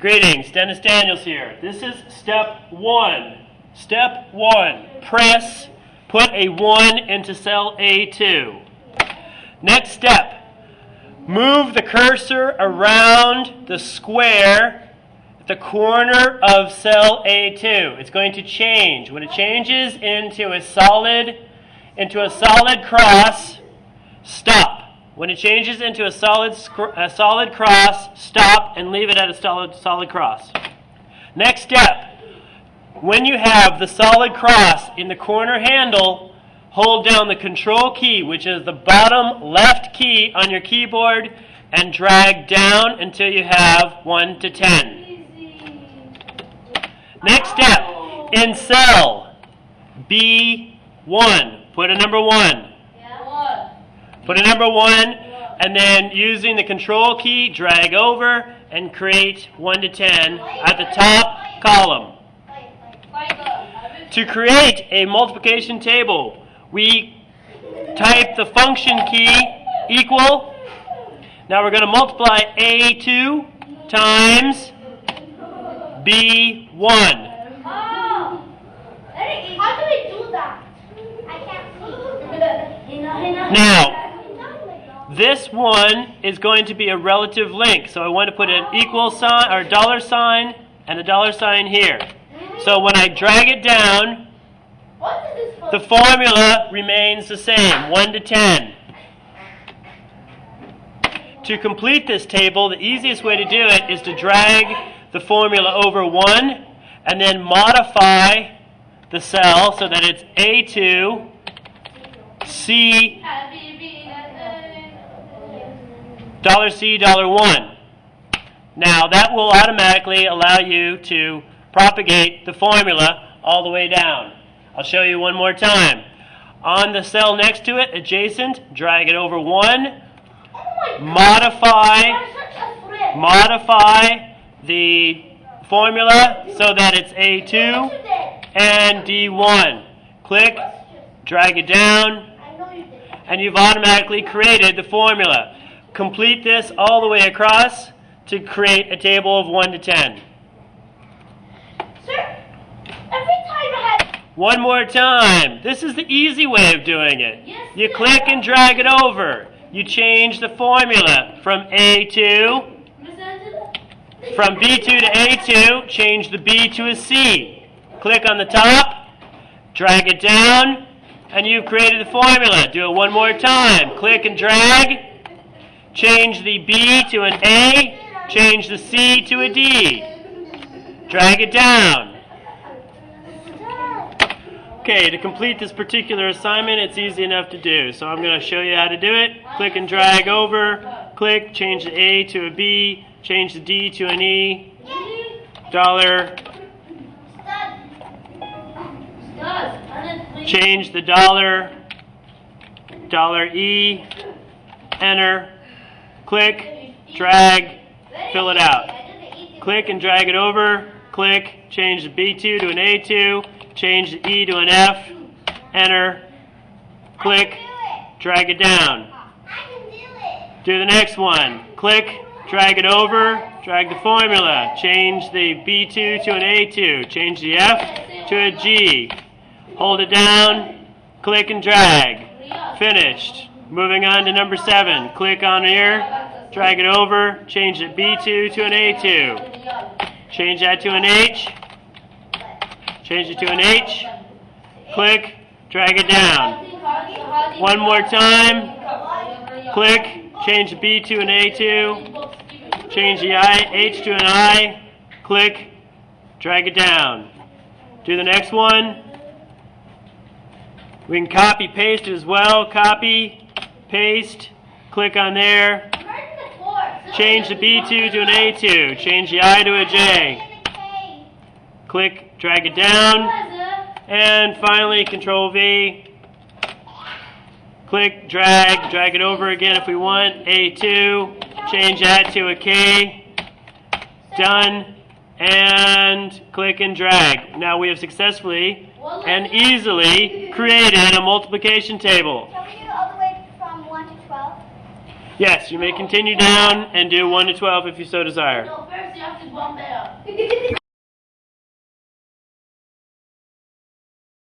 Greetings, Dennis Daniels here. This is step 1. Step 1, press, put a 1 into cell A2. Next step, move the cursor around the square at the corner of cell A2. It's going to change. When it changes into a solid cross, stop. When it changes into a solid cross, stop and leave it at a solid cross. Next step, when you have the solid cross in the corner handle, hold down the control key, which is the bottom left key on your keyboard, and drag down until you have 1 to 10. Next step, in cell B1, put a number 1. Put a number 1, and then using the control key, drag over and create 1 to 10 at the top column. To create a multiplication table, we type the function key equal. Now we're going to multiply A2 times B1. How do we do that? I can't see. Now, this one is going to be a relative link, so I want to put an equal sign or dollar sign and a dollar sign here. So when I drag it down, the formula remains the same, 1 to 10. To complete this table, the easiest way to do it is to drag the formula over 1 and then modify the cell so that it's A2, C, $C, $1. Now that will automatically allow you to propagate the formula all the way down. I'll show you one more time. On the cell next to it, adjacent, drag it over 1, modify the formula so that it's A2 and D1. Click, drag it down, and you've automatically created the formula. Complete this all the way across to create a table of 1 to 10. Sir, every time I have... One more time. This is the easy way of doing it. Yes, You click and drag it over. You change the formula from A2, from B2 to A2, change the B to a C. Click on the top, drag it down, and you've created the formula. Do it one more time. Click and drag. Change the B to an A, change the C to a D. Drag it down. Okay, to complete this particular assignment, it's easy enough to do. So I'm going to show you how to do it. Click and drag over. Click, change the A to a B, change the D to an E. Dollar. Change the dollar. Dollar E. Enter. Click, drag, fill it out. Click and drag it over. Click, change the B2 to an A2, change the E to an F, enter, click, drag it down. Do the next one. Click, drag it over, drag the formula, change the B2 to an A2, change the F to a G. Hold it down, click and drag. Finished. Moving on to number 7. Click on here, drag it over, change the B2 to an A2. Change that to an H. Change it to an H. Click, drag it down. One more time. Click, change the B to an A2. Change the H to an I. Click, drag it down. Do the next one. We can copy paste it as well. Copy, paste, click on there. Change the B2 to an A2. Change the I to a J. Click, drag it down. And finally, Control V. Click, drag it over again if we want. A2. Change that to a K. Done. And click and drag. Now we have successfully and easily created a multiplication table. Can we do all the way from 1 to 12? Yes, you may continue down and do 1 to 12 if you so desire. No, first you have to bump it up.